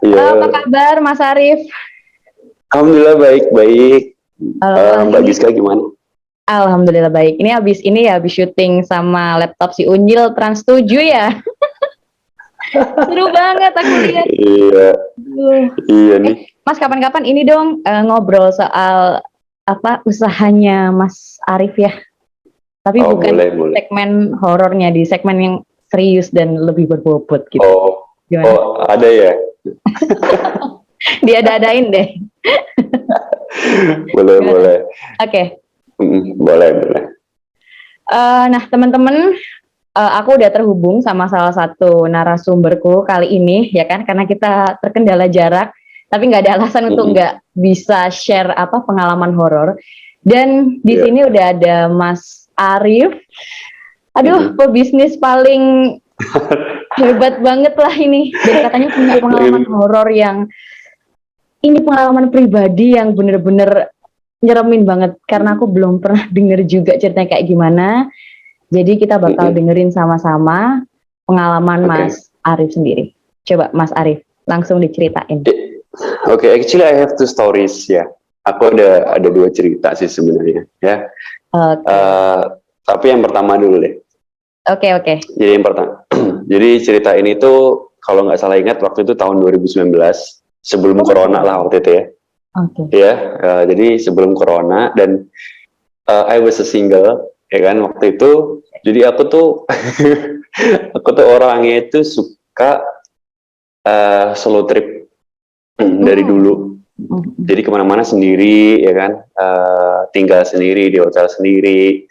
Halo, apa Iya, kabar Mas Arif? alhamdulillah baik-baik. Mbak Ini Giska gimana? Alhamdulillah baik. Ini habis syuting sama laptop si Unyil Trans 7 ya. Seru banget aku lihat. Iya, Duh. iya nih. Mas kapan-kapan ini dong ngobrol soal apa usahanya Mas Arif ya. Tapi Oh, bukan boleh, boleh. segmen horornya, di segmen yang serius dan lebih berbobot gitu. Oh, Gimana? oh, ada ya? Dia dadain deh. Boleh, Gimana? boleh. Oke. Boleh, boleh. Nah teman-teman, aku udah terhubung sama salah satu narasumberku kali ini, ya kan? Karena kita terkendala jarak, tapi nggak ada alasan untuk Mm-mm. nggak bisa share apa pengalaman horor. Dan di Iya. sini udah ada Mas Arif. Aduh, Mm-mm. pebisnis paling hebat banget lah ini. Dan katanya punya pengalaman horor yang ini pengalaman pribadi yang bener-bener nyeremin banget. Karena aku belum pernah denger juga ceritanya kayak gimana. Jadi kita bakal Mm-mm. dengerin sama-sama pengalaman Oke. Mas Arif sendiri. Coba Mas Arif, langsung diceritain. Oke, actually I have two stories ya. Aku ada dua cerita sih sebenarnya ya. Oke, Eh, tapi yang pertama dulu deh. oke. Jadi yang pertama, jadi cerita ini tuh kalau nggak salah ingat waktu itu tahun 2019 sebelum corona lah waktu itu ya. Oke. Ya, jadi sebelum corona dan I was a single ya kan waktu itu. Jadi aku tuh aku tuh orangnya itu suka solo trip dari Hmm. dulu. Jadi kemana-mana sendiri ya kan, tinggal sendiri di hotel sendiri.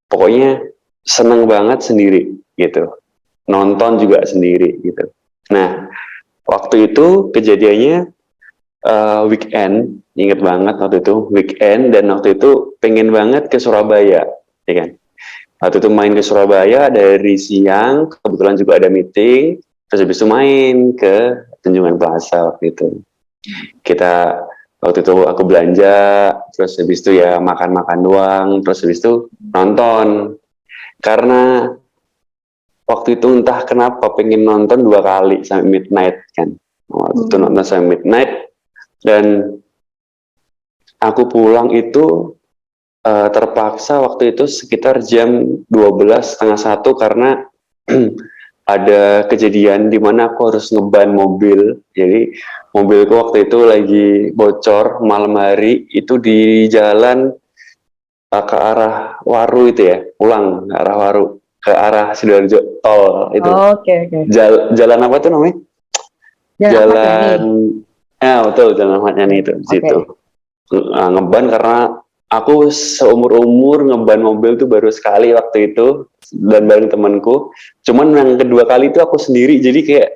Pokoknya seneng banget sendiri gitu. Nonton juga sendiri gitu. Nah, waktu itu kejadiannya weekend, inget banget waktu itu weekend, dan waktu itu pengen banget ke Surabaya, ya kan? Waktu itu main ke Surabaya dari siang, kebetulan juga ada meeting, terus habis itu main ke Tunjungan Plaza waktu itu. Kita waktu itu aku belanja, terus habis itu ya makan-makan doang, terus habis itu nonton. Karena waktu itu entah kenapa pengen nonton dua kali sampai midnight kan. Waktu itu nonton sampai midnight, dan aku pulang itu terpaksa waktu itu sekitar jam 12 setengah satu karena ada kejadian di mana aku harus ngeban mobil. Jadi mobilku waktu itu lagi bocor malam hari itu di jalan ke arah Waru itu ya, pulang ke arah Waru, ke arah Sidoarjo tol itu. Oke. Jalan apa tuh namanya? Dan Ahmad Jalan, Yani. ya betul, Jalan Ahmad Yani itu di situ. Oke. Ngeban karena aku seumur-umur ngeban mobil tuh baru sekali waktu itu dan bareng temanku. Cuman yang kedua kali itu aku sendiri, jadi kayak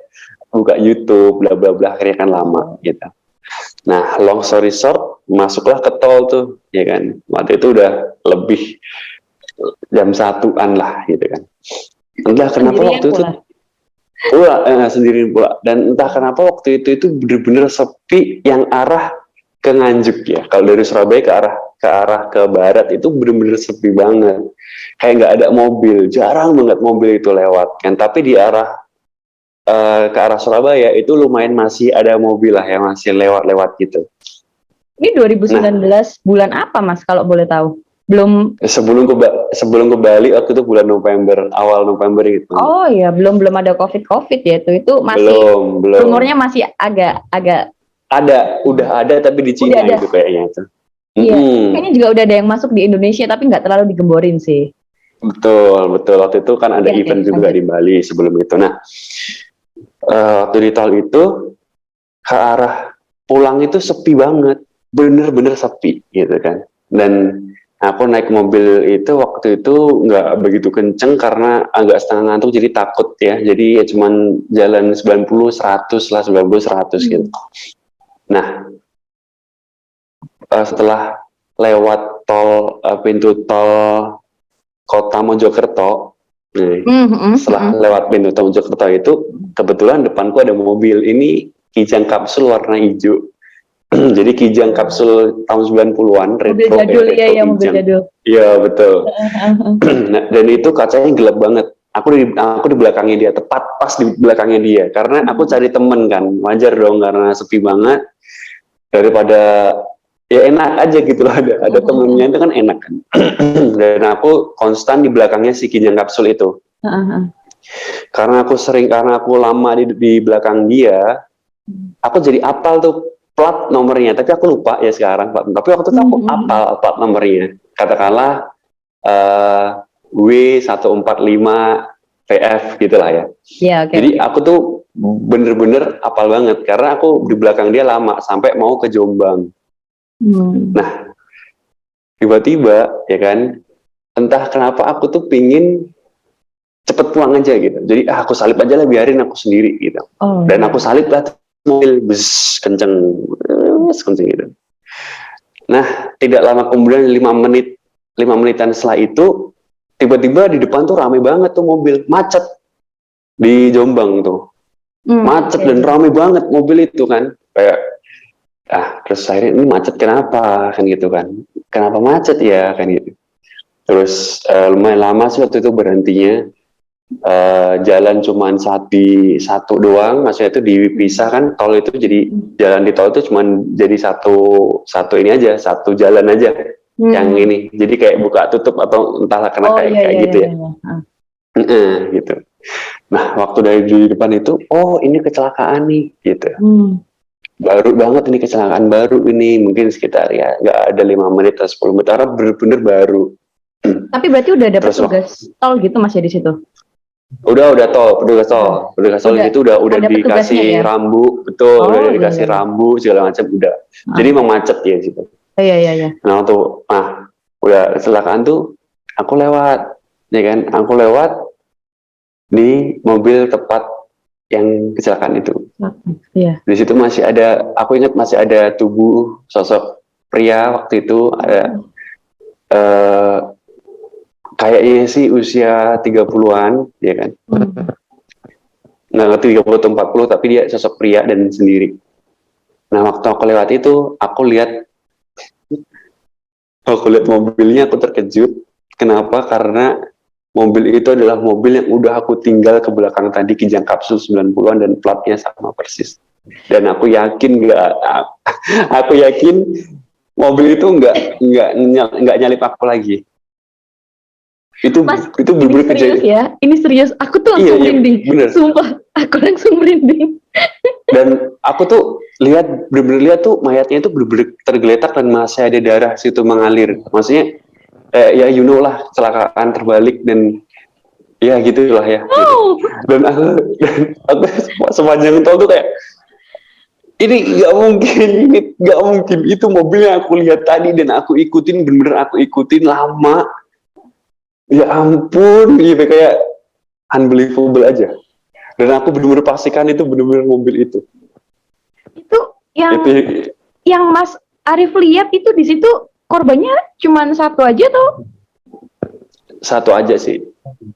buka YouTube bla bla bla, akhirnya kan lama gitu. Nah, long story short, masuklah ke tol tuh, ya kan. Waktu itu udah lebih jam satuan lah gitu kan. Entah kenapa Sendirian waktu itu pula. sendirian pula, dan entah kenapa waktu itu bener-bener sepi yang arah ke Nganjuk ya. Kalau dari Surabaya ke arah ke barat itu bener-bener sepi banget. Kayak nggak ada mobil, jarang banget mobil itu lewat kan. Tapi di arah ke arah Surabaya itu lumayan masih ada mobil lah yang masih lewat-lewat gitu. Ini Nah, 2019 bulan apa Mas kalau boleh tahu? Belum. sebelum ke Bali waktu itu bulan November, awal November gitu. Oh ya, belum ada COVID ya itu. Itu masih Belum, belum. rumornya masih agak Udah ada tapi di udah Cina ada. itu kayaknya itu. Iya, Mm-mm. kayaknya juga udah ada yang masuk di Indonesia tapi nggak terlalu digemborin sih. Betul, betul. Waktu itu kan ada Oke, event juga lanjut. di Bali sebelum itu. Nah, waktu di tol itu ke arah pulang itu sepi banget, bener-bener sepi gitu kan. Dan aku naik mobil itu waktu itu nggak begitu kenceng karena agak setengah ngantuk, jadi takut ya. Jadi ya cuman jalan 90 100 lah, 90 100 gitu. Nah, setelah lewat tol, pintu tol Kota Mojokerto, setelah lewat pintu tol Mojokerto itu kebetulan depanku ada mobil. Ini Kijang Kapsul warna hijau. Jadi Kijang Kapsul tahun 90-an, Mobil retro jadul ya, retro ya mobil Kijang. jadul. Iya betul. Nah, dan itu kacanya gelap banget. aku di belakangnya dia, tepat pas di belakangnya dia, karena aku cari temen kan, wajar dong karena sepi banget, daripada ya enak aja gitu loh, ada temennya itu kan enak kan. Dan aku konstan di belakangnya si Kijang Kapsul itu, karena aku lama di belakang dia, aku jadi apal tuh plat nomornya, tapi aku lupa ya sekarang, tapi waktu itu aku apal plat nomornya, katakanlah W145 VF gitulah ya. Iya, oke. Jadi aku tuh bener-bener apal banget karena aku di belakang dia lama sampai mau ke Jombang. Nah, tiba-tiba ya kan, entah kenapa aku tuh pingin cepet pulang aja gitu. Jadi aku salip aja lah, biarin aku sendiri gitu. Dan aku salip lah mobil, bus kenceng gitu. Nah, tidak lama kemudian 5 menitan setelah itu, tiba-tiba di depan tuh rame banget tuh mobil, macet di Jombang tuh, macet dan rame banget mobil itu kan, kayak terus akhirnya ini macet kenapa kan gitu kan, kenapa macet ya kan gitu. Terus lumayan lama sih waktu itu berhentinya, jalan cuman satu doang, maksudnya itu dipisah kan, tol itu jadi jalan di tol itu cuman jadi satu ini aja, satu jalan aja. Yang ini jadi kayak buka tutup atau entahlah karena kayak gitu ya. Gitu. Nah, waktu dari di depan itu, oh ini kecelakaan nih gitu. Baru banget ini, kecelakaan baru ini, mungkin sekitar ya nggak ada 5 menit atau 10 menit, karena bener-bener baru. Tapi berarti udah dapat tugas tol gitu Mas ya di situ? Udah petugas tol di situ udah dikasih rambu, betul, udah dikasih rambu segala macam udah. Jadi emang macet ya di situ. Iya. Nah udah kecelakaan tuh, aku lewat, ya kan, aku lewat di mobil tepat yang kecelakaan itu. Iya. Di situ masih ada, aku ingat masih ada tubuh sosok pria waktu itu, ada kayaknya sih usia 30-an, ya kan. Nggak ngerti 30 atau 40, tapi dia sosok pria dan sendiri. Nah, waktu aku lewat itu, aku lihat mobilnya, aku terkejut. Kenapa? Karena mobil itu adalah mobil yang udah aku tinggal ke belakang tadi, Kijang Kapsul 90-an, dan platnya sama persis. Dan aku yakin mobil itu nggak nyalip aku lagi. Itu bener-bener serius ya, ini serius. Aku tuh langsung merinding. Sumpah, aku langsung merinding. Dan aku tuh bener-bener lihat tuh mayatnya itu bener-bener tergeletak dan masih ada darah situ mengalir. Maksudnya ya you know lah, kecelakaan terbalik dan ya gitulah ya. Gitu. Dan aku sepanjang tol tuh kayak ini nggak mungkin itu mobil yang aku lihat tadi dan aku ikutin, bener-bener aku ikutin lama. Ya ampun, gitu, kayak unbelievable aja. Dan aku bener-bener pastikan itu bener-bener mobil itu. Itu yang Mas Arif lihat itu di situ korbannya cuma satu aja tuh? Satu aja sih.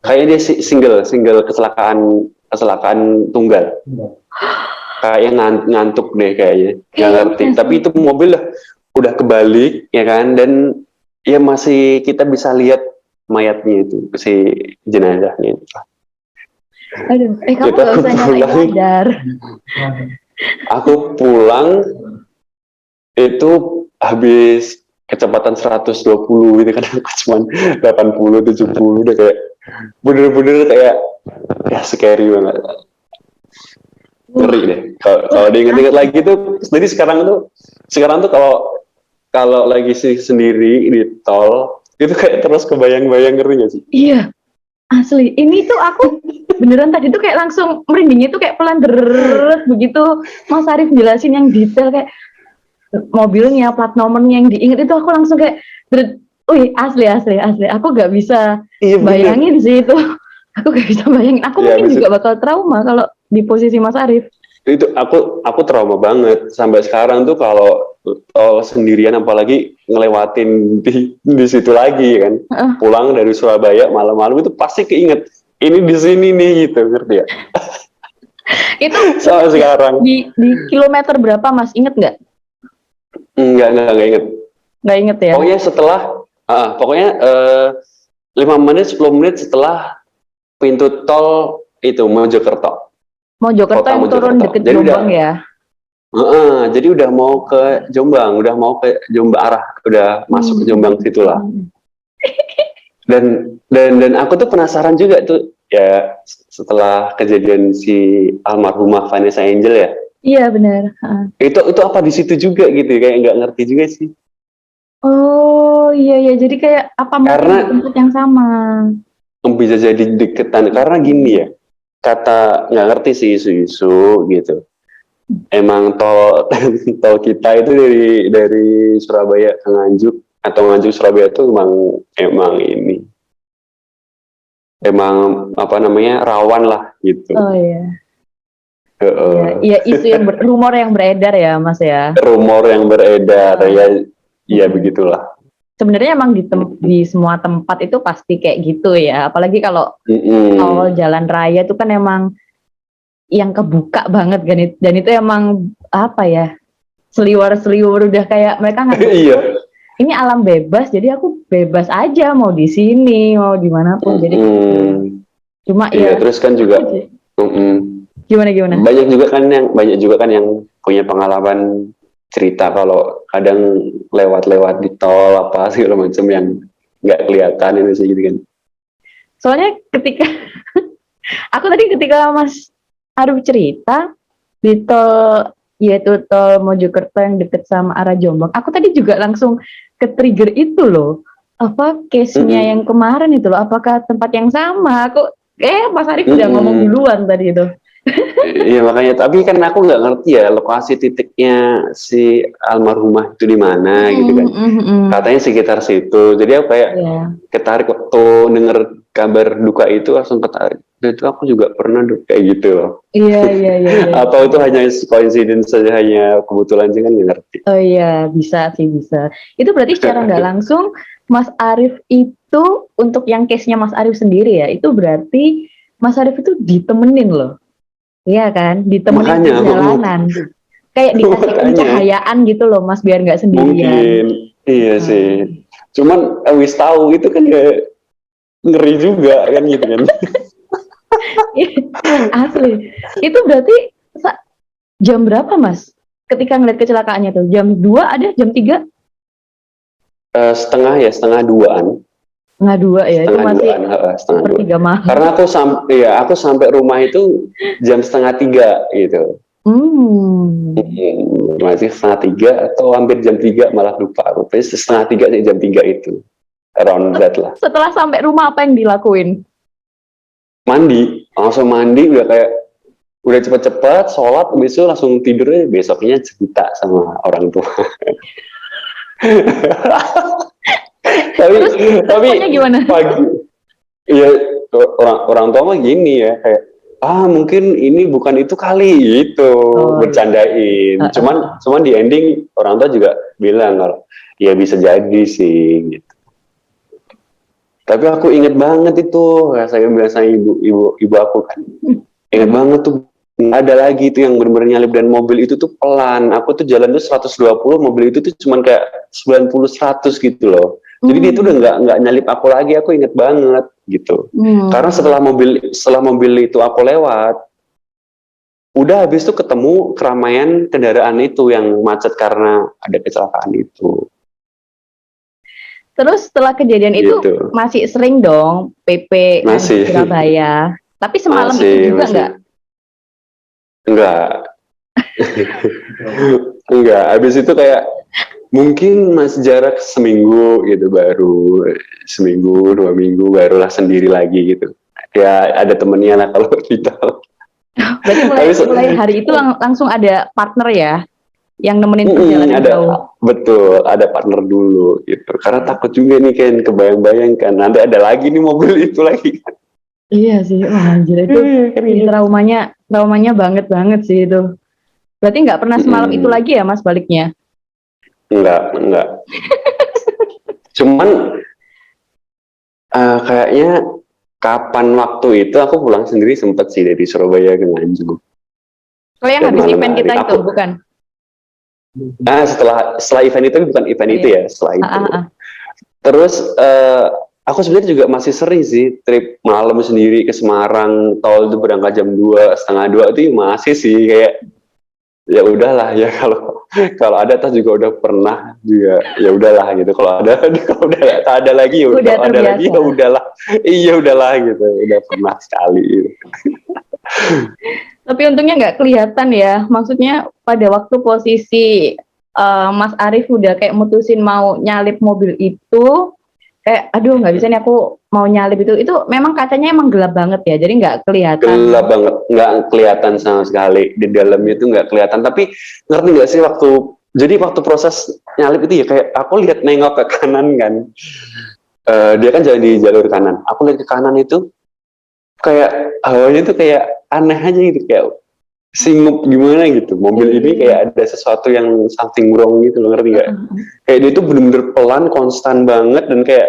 Kayaknya dia single kecelakaan tunggal. Kayaknya ngantuk deh kayaknya. Nggak ngerti. Tapi itu mobil udah kebalik, ya kan? Dan ya masih kita bisa lihat mayatnya itu, si jenazahnya itu. Aduh, kamu nggak usah nyalain radar. Aku pulang itu habis kecepatan 120 gitu kan, aku cuma 80-70 udah kayak bener-bener kayak ya scary banget. Ngeri deh. Kalau diinget-inget lagi tuh, jadi sekarang tuh kalau lagi sendiri di tol itu kayak terus kebayang-bayang, ngeri gak sih? Iya, asli. Ini tuh aku beneran tadi tuh kayak langsung merindingnya tuh kayak pelan begitu Mas Arif jelasin yang detail kayak mobilnya, plat nomornya yang diinget itu aku langsung kayak asli. Aku gak bisa bayangin sih itu. Aku gak bisa bayangin. Aku mungkin juga bakal trauma kalau di posisi Mas Arif. Itu aku trauma banget sampai sekarang tuh kalau sendirian, apalagi ngelewatin di situ lagi kan, pulang dari Surabaya malam-malam itu pasti keinget ini di sini nih gitu, ngerti ya? Itu sampai sekarang di kilometer berapa Mas, inget nggak? Nggak inget. Nggak inget ya? Pokoknya 5 menit 10 menit setelah pintu tol itu Mojokerto. Mojokerto Kota yang turun Mojokerto. deket Jadi Jombang ya. jadi udah mau ke Jombang, udah mau ke Jombang arah, udah masuk ke Jombang situlah. Dan aku tuh penasaran juga tuh ya setelah kejadian si almarhumah Vanessa Angel ya. Iya benar. Itu apa di situ juga gitu, kayak nggak ngerti juga sih. Oh iya iya, jadi kayak apa mungkin Karena di tempat yang sama? bisa jadi deketan karena gini ya, kata nggak ngerti sih isu-isu gitu. Emang tol tol kita itu dari Surabaya ke Nganjuk atau Nganjuk Surabaya itu emang ini emang apa namanya rawan lah gitu. Oh iya. Iya, Heeh. iya isu yang rumor yang beredar ya Mas ya. Rumor yang beredar ya, ya Mm-mm. begitulah. Sebenarnya emang di semua tempat itu pasti kayak gitu ya. Apalagi kalau tol Mm-mm. jalan raya itu kan emang yang kebuka banget kan dan itu emang apa ya, seliwer-seliwer udah kayak mereka nganggap itu Iya. ini alam bebas, jadi aku bebas aja mau di sini mau dimanapun, jadi Mm-mm. cuma Iya, ya terus kan juga gimana gimana. banyak juga kan yang punya pengalaman cerita kalau kadang lewat-lewat di tol apa segala macam yang nggak kelihatan itu sih gitu kan. Soalnya ketika aku tadi ketika Mas Arif cerita di tol, yaitu tol Mojokerto yang deket sama arah Jombang, aku tadi juga langsung ke trigger itu loh, apa case-nya yang kemarin itu loh, apakah tempat yang sama? Aku Mas Arif udah ngomong Mm-mm. duluan tadi itu. Iya makanya, tapi kan aku nggak ngerti ya lokasi titiknya si almarhumah itu di mana gitu kan. Katanya sekitar situ, jadi aku kayak Iya. ketarik waktu denger kabar duka itu langsung ketarik. Dan itu aku juga pernah kayak gitu loh. Iya, iya, iya, iya. Atau itu hanya coincidence saja, hanya kebetulan sih kan nggak ngerti. Oh iya, bisa sih bisa. Itu berarti secara nggak langsung Mas Arif itu untuk yang case-nya Mas Arif sendiri ya, itu berarti Mas Arif itu ditemenin loh. Iya kan, ditemenin Makanya, perjalanan. Kayak dikasih makanya pencahayaan gitu loh Mas, biar nggak sendirian. mungkin iya sih. Cuman wis tahu itu kan ya ngeri juga kan gitu kan. Asli. Itu berarti jam berapa Mas? Ketika ngeliat kecelakaannya tuh, jam 2 ada, jam 3? Setengah duaan. Setengah 2 ya, itu Setengah masih duaan, setengah dua. sepertiga malam. Karena aku sampai rumah itu jam setengah 3 gitu. Masih setengah 3 atau hampir jam 3 malah lupa aku. Tapi setengah 3 sih, jam 3 itu. Around that lah. Setelah sampai rumah apa yang dilakuin? Mandi, langsung mandi udah cepet-cepet, sholat, habis itu langsung tidur, besoknya cerita sama orang tua. tapi Gimana? pagi, ya orang tua mah gini ya, kayak mungkin ini bukan itu kali gitu, bercandain. Cuman di ending orang tua juga bilang kalau ya bisa jadi sih gitu. Tapi aku inget banget itu, saya bilang sama ibu aku kan, inget banget tuh, ada lagi itu yang benar-benar nyalip dan mobil itu tuh pelan. Aku tuh jalan tuh 120, mobil itu tuh cuman kayak 90-100 gitu loh. Jadi dia tuh udah nggak nyalip aku lagi, aku inget banget gitu. Karena setelah mobil itu aku lewat, udah habis itu ketemu keramaian kendaraan itu yang macet karena ada kecelakaan itu. Terus setelah kejadian itu masih sering dong PP masih Surabaya. Tapi semalam itu juga nggak? Enggak. Enggak. Habis itu kayak mungkin masih jarak seminggu gitu, baru seminggu 2 minggu barulah sendiri lagi gitu. Ya ada temennya lah kalau kita. Berarti mulai hari itu langsung ada partner ya? Yang nemenin perjalanan jauh. Betul, ada partner dulu gitu. Karena takut juga nih kan, kebayang-bayang kan nanti ada lagi nih mobil itu lagi kan. Iya sih, anjir itu traumanya banget sih itu. Berarti nggak pernah semalam itu lagi ya Mas baliknya? Enggak. Cuman kayaknya kapan waktu itu aku pulang sendiri sempet sih dari Surabaya ke Nganjuk. Oh yang habis event kita itu bukan? Setelah event itu bukan event itu ya, setelah itu. Terus aku sebenarnya juga masih sering sih trip malam sendiri ke Semarang, tol itu berangkat jam 2, setengah 2 itu masih sih kayak ya udahlah ya kalau kalau ada tas juga udah pernah juga ya udahlah gitu kalau ada kalau udah tak ada lagi ya Udah kalau ada lagi terbiasa. ya udahlah iya udahlah gitu udah pernah sekali gitu. Tapi untungnya nggak kelihatan ya. Maksudnya pada waktu posisi Mas Arif udah kayak mutusin mau nyalip mobil itu, kayak aduh nggak bisa nih aku mau nyalip itu memang kacanya emang gelap banget ya, jadi nggak Gelap kelihatan. banget nggak kelihatan sama sekali di dalamnya itu nggak kelihatan tapi ngerti nggak sih waktu proses nyalip itu ya kayak aku lihat nengok ke kanan kan. Dia kan jalan di jalur kanan aku lihat ke kanan itu kayak hawanya tuh kayak aneh aja gitu kayak singup gimana gitu mobil ini Iya. kayak ada sesuatu yang something wrong gitu loh ngerti nggak kayak dia tuh bener-bener pelan konstan banget dan kayak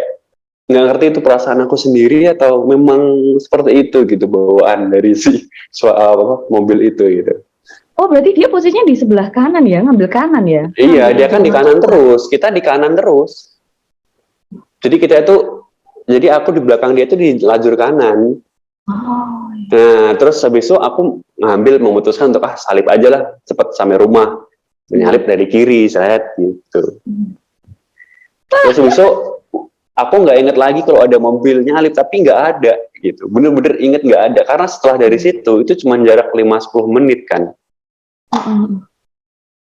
nggak ngerti itu perasaan aku sendiri atau memang seperti itu gitu bawaan dari si soal mobil itu gitu. Oh berarti dia posisinya di sebelah kanan ya, ngambil kanan ya, Iya ngambil dia kan di jalur kanan tengah. terus kita di kanan terus jadi kita itu jadi aku di belakang dia tuh di lajur kanan. Oh, Nah, terus habis itu aku memutuskan untuk salip aja lah, cepet sampai rumah. Menyalip dari kiri, saya gitu. Terus habis itu aku nggak inget lagi kalau ada mobil nyalip, tapi nggak ada gitu. Bener-bener inget nggak ada, karena setelah dari situ itu cuma jarak 5-10 menit kan.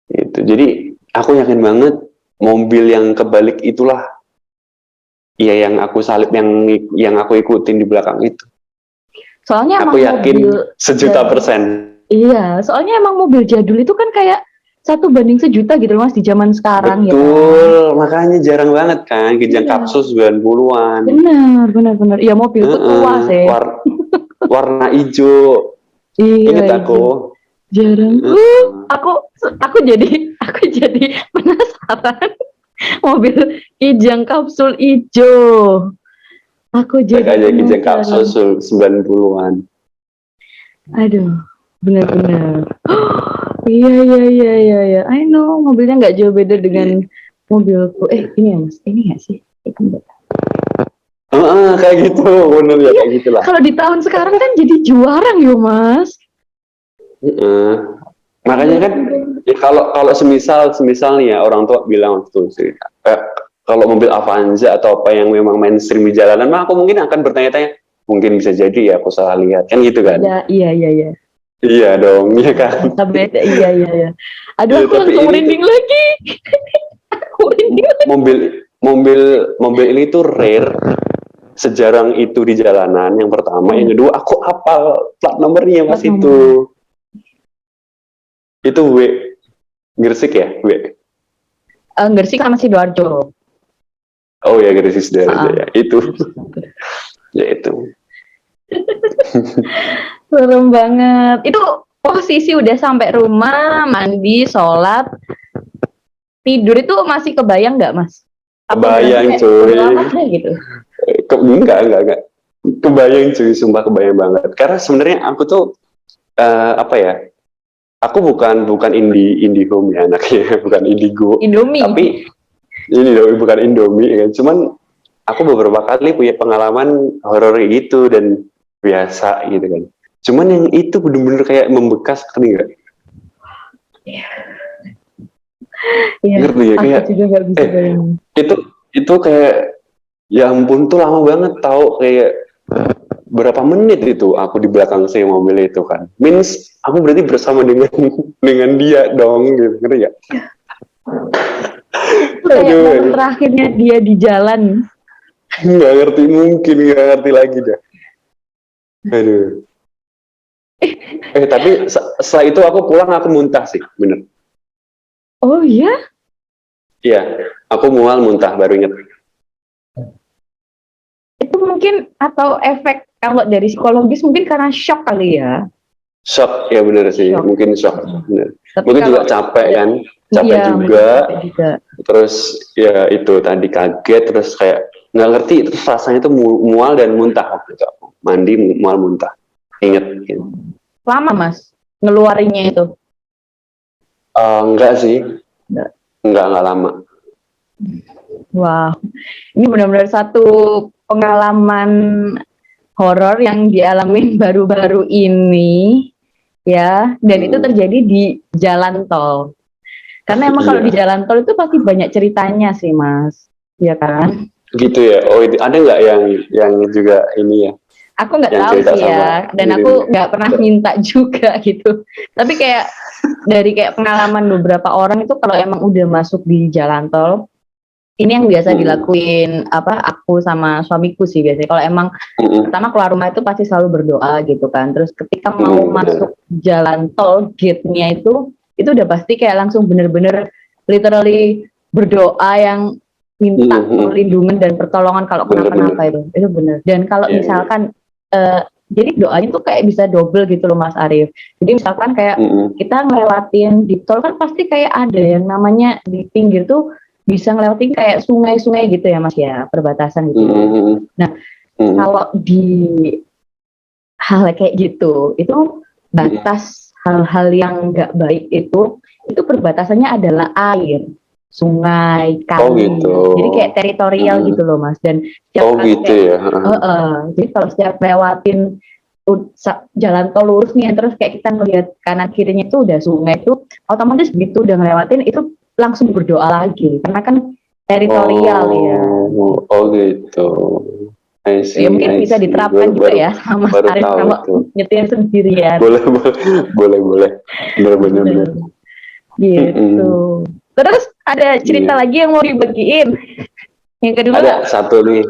Gitu. Jadi aku yakin banget mobil yang kebalik itulah, ya yang aku salip, yang aku ikutin di belakang itu. soalnya Aku emang yakin mobil sejuta jadul. persen. Iya, soalnya emang mobil jadul itu kan kayak 1 banding 1 juta gitu loh Mas di zaman sekarang ya kan. Betul, makanya jarang banget kan Kijang Iya, Kapsul 90-an. benar, benar, benar. Iya mobilku tua Heeh, sih. warna hijau. Iya, Ingat iya. aku. Jarang. Heeh. Aku jadi penasaran mobil Kijang Kapsul hijau. Aku Cek jadi aja Kijang penasaran. Kapsul 90-an. Aduh, benar-benar. Iya, iya, iya, iya, iya. I know, mobilnya nggak jauh beda dengan mobilku. Ini ya Mas, ini nggak sih? Itu enggak. Heeh, kayak gitu, bener ya Iya, kayak gitulah. kalau di tahun sekarang kan jadi juarang yo Mas. Heeh. Makanya kan Bener-bener. ya kalau kalau semisal nih ya orang tua bilang tuh sih kalau mobil Avanza atau apa yang memang mainstream di jalanan mah aku mungkin akan bertanya-tanya mungkin bisa jadi ya aku salah lihat kan gitu kan. Beda, iya, iya, iya. Iya dong, iya kan. Ternyata beda, iya, iya, iya. Aduh, Iya, aku tapi langsung ini tuh merinding lagi. Aku merinding lagi. mobil mobil mobil ini tuh rare sejarang itu di jalanan yang pertama yang kedua aku hafal plat nomornya Plat pas nomornya. itu W Gresik ya W Gresik sama Sidoarjo. oh ya Gresik aja Heeh. ya itu ya itu Serem banget. Itu posisi udah sampai rumah, mandi, sholat, tidur itu masih kebayang nggak Mas? Apa udah langsung kebayang kayak cuy bodo amat deh gitu? enggak kebayang cuy sumpah kebayang banget karena sebenarnya aku tuh apa ya aku bukan indie home ya anaknya bukan indigo Indomie. tapi ini loh bukan Indomie ya. Cuman aku beberapa kali punya pengalaman horor gitu dan biasa gitu kan. Cuman yang itu bener-bener kayak membekas ngerti nggak? Iya, Ngerti ya aku kayak juga nggak bisa bayangin. itu itu kayak ya ampun tuh lama banget tahu kayak berapa menit itu aku di belakang si mobil itu kan. Means aku berarti bersama dengan dengan dia dong gitu ngerti nggak? Itu kayak momen Aduh, terakhirnya dia di jalan. nggak ngerti mungkin nggak ngerti lagi dah. Aduh. Tapi setelah itu aku pulang aku muntah sih, bener. Oh iya? Iya, aku mual muntah baru inget. Itu mungkin atau efek kalau dari psikologis mungkin karena shock kali ya. Shock ya bener sih, Shock. mungkin shock. Bener. Tapi Mungkin juga kalau capek kan, capek iya, mungkin juga. capek juga. Terus ya itu tadi kaget, terus kayak nggak ngerti, terus rasanya tuh mual dan muntah waktu itu aku. Mandi mual muntah, inget. Gitu. Lama Mas ngeluarinnya itu. Enggak sih, Enggak. enggak lama. Wow, ini benar-benar satu pengalaman horor yang dialamin baru-baru ini ya, dan itu Mm, terjadi di jalan tol. Karena emang kalau di iya, jalan tol itu pasti banyak ceritanya sih Mas, ya kan? gitu ya. Oh, ada nggak yang juga ini ya, Aku nggak yang tahu cerita sih sama ya, dan aku dirimu? nggak pernah minta juga gitu. Tapi kayak dari kayak pengalaman beberapa orang itu kalau emang udah masuk di jalan tol, ini yang biasa Mm, dilakuin apa aku sama suamiku sih biasanya. Kalau emang mm, pertama keluar rumah itu pasti selalu berdoa gitu kan. Terus ketika mau benar. masuk jalan tol, gate-nya itu udah pasti kayak langsung bener-bener literally berdoa yang Mm, minta mm, perlindungan dan pertolongan kalau bener-bener. kenapa-napa itu bener. Dan kalau Iya, iya. misalkan jadi doanya tuh kayak bisa double gitu loh Mas Arief. Jadi misalkan kayak Mm, kita ngelewatin di tol kan pasti kayak ada yang namanya di pinggir tuh bisa ngelewatin kayak sungai-sungai gitu ya Mas ya, perbatasan gitu ya. mm, Nah, mm, kalau di hal kayak gitu, itu mm. batas hal-hal yang nggak baik itu perbatasannya adalah air, sungai, Oh gitu. kali. Jadi kayak teritorial Mm. gitu loh Mas. Dan setiap Oh kali gitu kayak, ya. Heeh. jadi kalau setiap lewatin jalan tol lurus nih, terus kayak kita ngelihat kanan kirinya itu udah sungai itu, otomatis begitu udah ngelewatin itu langsung berdoa lagi, karena kan teritorial ya. Oh gitu. Ya mungkin I bisa see. diterapkan Baru juga baru ya sama Mas baru Arief tahu kalau itu. nyetir sendirian. Boleh boleh boleh boleh. Bener bener bener. Bener. Gitu. Mm-mm. Terus ada cerita Iya. lagi yang mau dibagiin. Yang kedua, Ada satu nih.